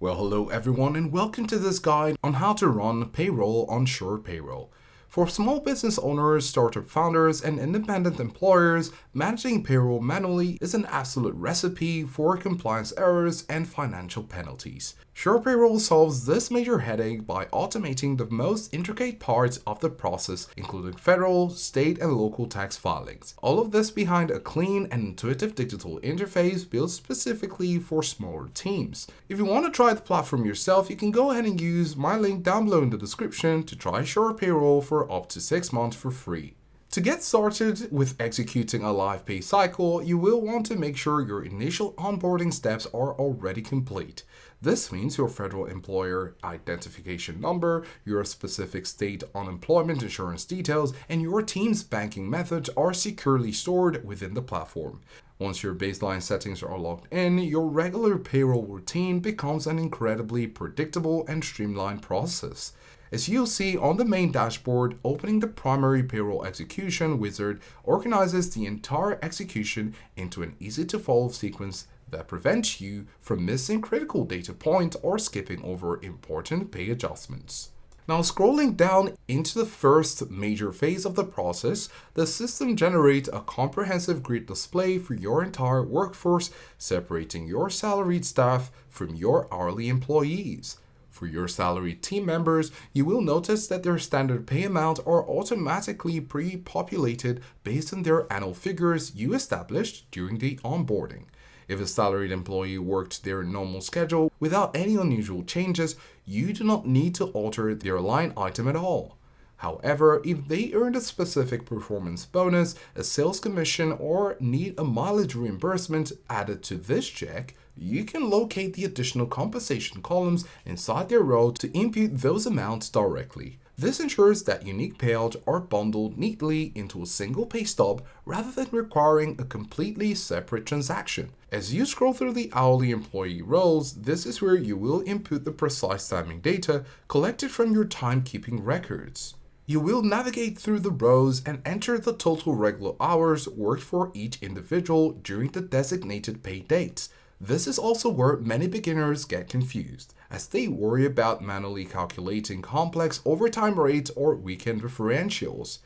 Well, hello everyone and welcome to this guide on how to run payroll on SurePayroll. For small business owners, startup founders, and independent employers, managing payroll manually is an absolute recipe for compliance errors and financial penalties. SurePayroll solves this major headache by automating the most intricate parts of the process, including federal, state, and local tax filings. All of this behind a clean and intuitive digital interface built specifically for smaller teams. If you want to try the platform yourself, you can go ahead and use my link down below in the description to try SurePayroll for up to 6 months for free. To get started with executing a live pay cycle, you will want to make sure your initial onboarding steps are already complete. This means your federal employer identification number, your specific state unemployment insurance details, and your team's banking methods are securely stored within the platform. Once your baseline settings are logged in, your regular payroll routine becomes an incredibly predictable and streamlined process. As you'll see on the main dashboard, opening the primary payroll execution wizard organizes the entire execution into an easy-to-follow sequence that prevents you from missing critical data points or skipping over important pay adjustments. Now, scrolling down into the first major phase of the process, the system generates a comprehensive grid display for your entire workforce, separating your salaried staff from your hourly employees. For your salaried team members, you will notice that their standard pay amounts are automatically pre-populated based on their annual figures you established during the onboarding. If a salaried employee worked their normal schedule without any unusual changes, you do not need to alter their line item at all. However, if they earned a specific performance bonus, a sales commission, or need a mileage reimbursement added to this check, you can locate the additional compensation columns inside their row to input those amounts directly. This ensures that unique payouts are bundled neatly into a single pay stub rather than requiring a completely separate transaction. As you scroll through the hourly employee rows, this is where you will input the precise timing data collected from your timekeeping records. You will navigate through the rows and enter the total regular hours worked for each individual during the designated pay dates. This is also where many beginners get confused, as they worry about manually calculating complex overtime rates or weekend differentials.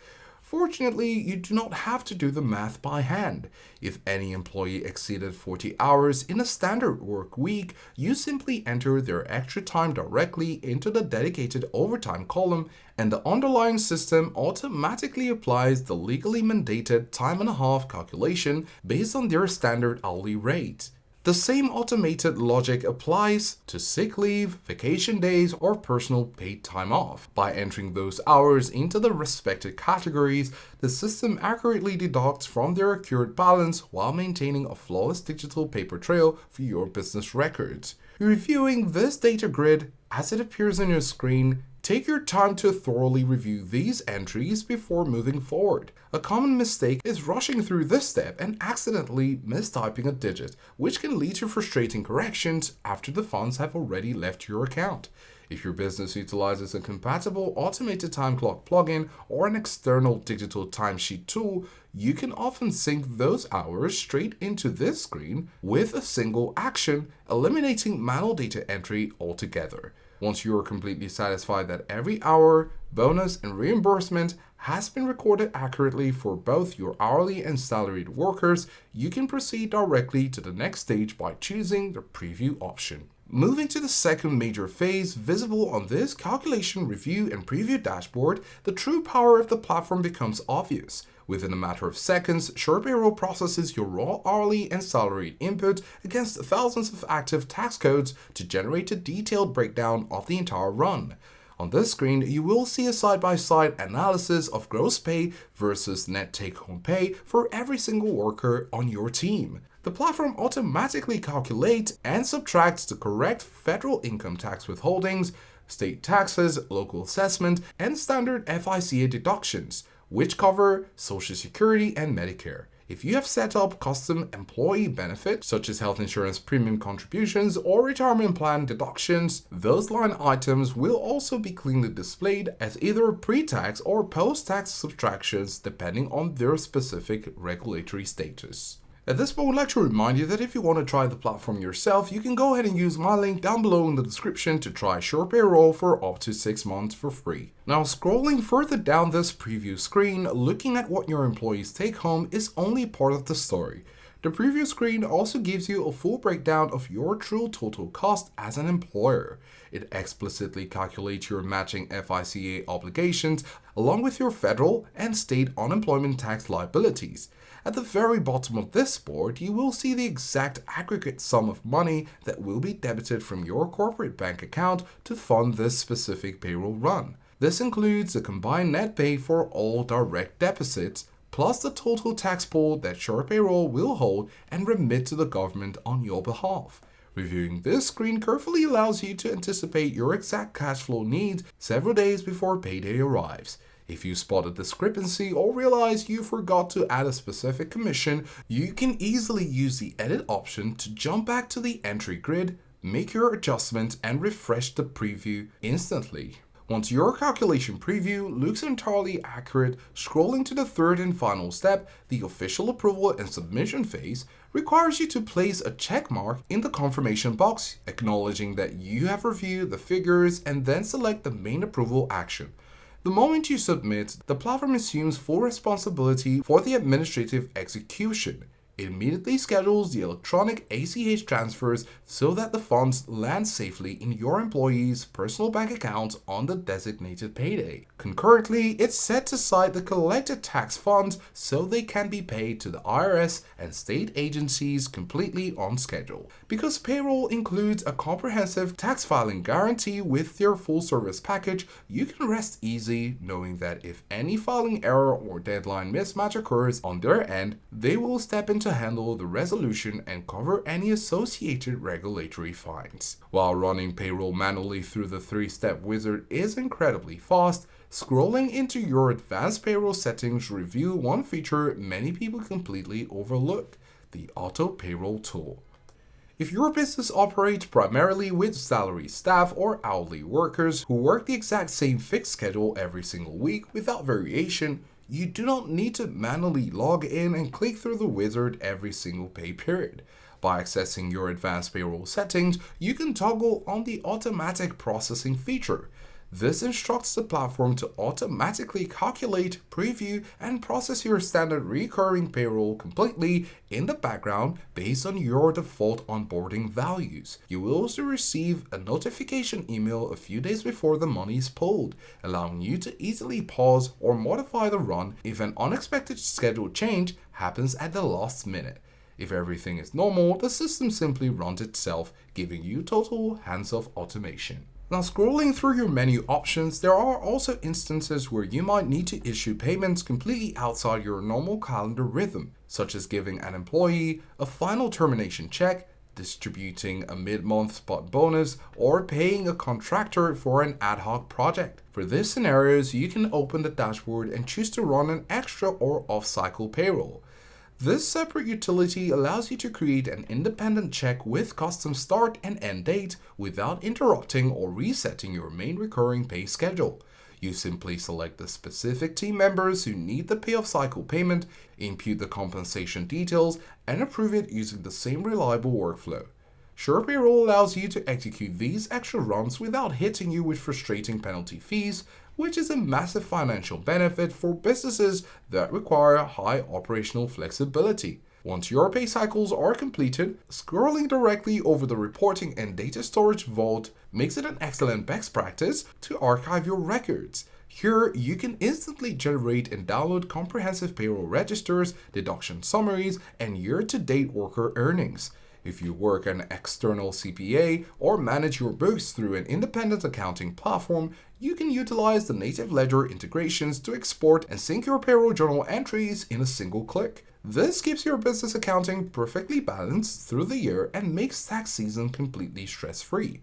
Fortunately, you do not have to do the math by hand. If any employee exceeded 40 hours in a standard work week, you simply enter their extra time directly into the dedicated overtime column, and the underlying system automatically applies the legally mandated time and a half calculation based on their standard hourly rate. The same automated logic applies to sick leave, vacation days, or personal paid time off. By entering those hours into the respective categories, the system accurately deducts from their accrued balance while maintaining a flawless digital paper trail for your business records. Reviewing this data grid as it appears on your screen, take your time to thoroughly review these entries before moving forward. A common mistake is rushing through this step and accidentally mistyping a digit, which can lead to frustrating corrections after the funds have already left your account. If your business utilizes a compatible automated time clock plugin or an external digital timesheet tool, you can often sync those hours straight into this screen with a single action, eliminating manual data entry altogether. Once you are completely satisfied that every hour, bonus, and reimbursement has been recorded accurately for both your hourly and salaried workers, you can proceed directly to the next stage by choosing the preview option. Moving to the second major phase visible on this calculation review and preview dashboard, the true power of the platform becomes obvious. Within a matter of seconds, SurePayroll processes your raw hourly and salaried input against thousands of active tax codes to generate a detailed breakdown of the entire run. On this screen, you will see a side-by-side analysis of gross pay versus net take-home pay for every single worker on your team. The platform automatically calculates and subtracts the correct federal income tax withholdings, state taxes, local assessment, and standard FICA deductions, which cover Social Security and Medicare. If you have set up custom employee benefits, such as health insurance premium contributions or retirement plan deductions, those line items will also be cleanly displayed as either pre-tax or post-tax subtractions depending on their specific regulatory status. At this point, I would like to remind you that if you want to try the platform yourself, you can go ahead and use my link down below in the description to try SurePayroll for up to 6 months for free. Now, scrolling further down this preview screen, looking at what your employees take home is only part of the story. The preview screen also gives you a full breakdown of your true total cost as an employer. It explicitly calculates your matching FICA obligations along with your federal and state unemployment tax liabilities. At the very bottom of this board, you will see the exact aggregate sum of money that will be debited from your corporate bank account to fund this specific payroll run. This includes the combined net pay for all direct deposits, plus the total tax pool that SurePayroll will hold and remit to the government on your behalf. Reviewing this screen carefully allows you to anticipate your exact cash flow needs several days before payday arrives. If you spot a discrepancy or realize you forgot to add a specific commission, you can easily use the edit option to jump back to the entry grid, make your adjustment, and refresh the preview instantly. Once your calculation preview looks entirely accurate, scrolling to the third and final step, the official approval and submission phase, requires you to place a check mark in the confirmation box, acknowledging that you have reviewed the figures, and then select the main approval action. The moment you submit, the platform assumes full responsibility for the administrative execution. It immediately schedules the electronic ACH transfers so that the funds land safely in your employee's personal bank account on the designated payday. Concurrently, it's set aside the collected tax funds so they can be paid to the IRS and state agencies completely on schedule. Because payroll includes a comprehensive tax filing guarantee with your full service package, you can rest easy knowing that if any filing error or deadline mismatch occurs on their end, they will step in to handle the resolution and cover any associated regulatory fines. While running payroll manually through the 3-step wizard is incredibly fast, scrolling into your advanced payroll settings reveal one feature many people completely overlook: the auto payroll tool. If your business operates primarily with salary staff or hourly workers who work the exact same fixed schedule every single week without variation, you do not need to manually log in and click through the wizard every single pay period. By accessing your advanced payroll settings, you can toggle on the automatic processing feature. This instructs the platform to automatically calculate, preview, and process your standard recurring payroll completely in the background based on your default onboarding values. You will also receive a notification email a few days before the money is pulled, allowing you to easily pause or modify the run if an unexpected schedule change happens at the last minute. If everything is normal, the system simply runs itself, giving you total hands-off automation. Now, scrolling through your menu options, there are also instances where you might need to issue payments completely outside your normal calendar rhythm, such as giving an employee a final termination check, distributing a mid-month spot bonus, or paying a contractor for an ad hoc project. For these scenarios, you can open the dashboard and choose to run an extra or off-cycle payroll. This separate utility allows you to create an independent check with custom start and end date without interrupting or resetting your main recurring pay schedule. You simply select the specific team members who need the payoff cycle payment, input the compensation details, and approve it using the same reliable workflow. SurePayroll allows you to execute these extra runs without hitting you with frustrating penalty fees, which is a massive financial benefit for businesses that require high operational flexibility. Once your pay cycles are completed, scrolling directly over the reporting and data storage vault makes it an excellent best practice to archive your records. Here, you can instantly generate and download comprehensive payroll registers, deduction summaries, and year-to-date worker earnings. If you work an external CPA or manage your books through an independent accounting platform, you can utilize the native ledger integrations to export and sync your payroll journal entries in a single click. This keeps your business accounting perfectly balanced through the year and makes tax season completely stress-free.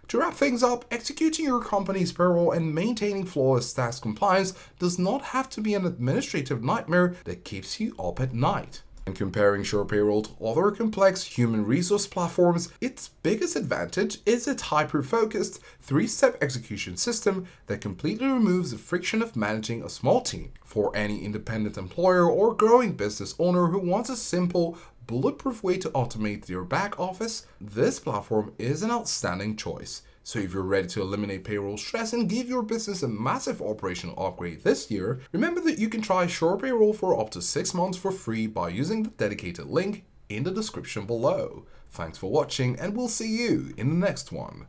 To wrap things up, executing your company's payroll and maintaining flawless tax compliance does not have to be an administrative nightmare that keeps you up at night. And comparing SurePayroll to other complex human resource platforms, its biggest advantage is its hyper-focused, three-step execution system that completely removes the friction of managing a small team. For any independent employer or growing business owner who wants a simple, bulletproof way to automate their back office, this platform is an outstanding choice. So if you're ready to eliminate payroll stress and give your business a massive operational upgrade this year, remember that you can try SurePayroll for up to 6 months for free by using the dedicated link in the description below. Thanks for watching, and we'll see you in the next one.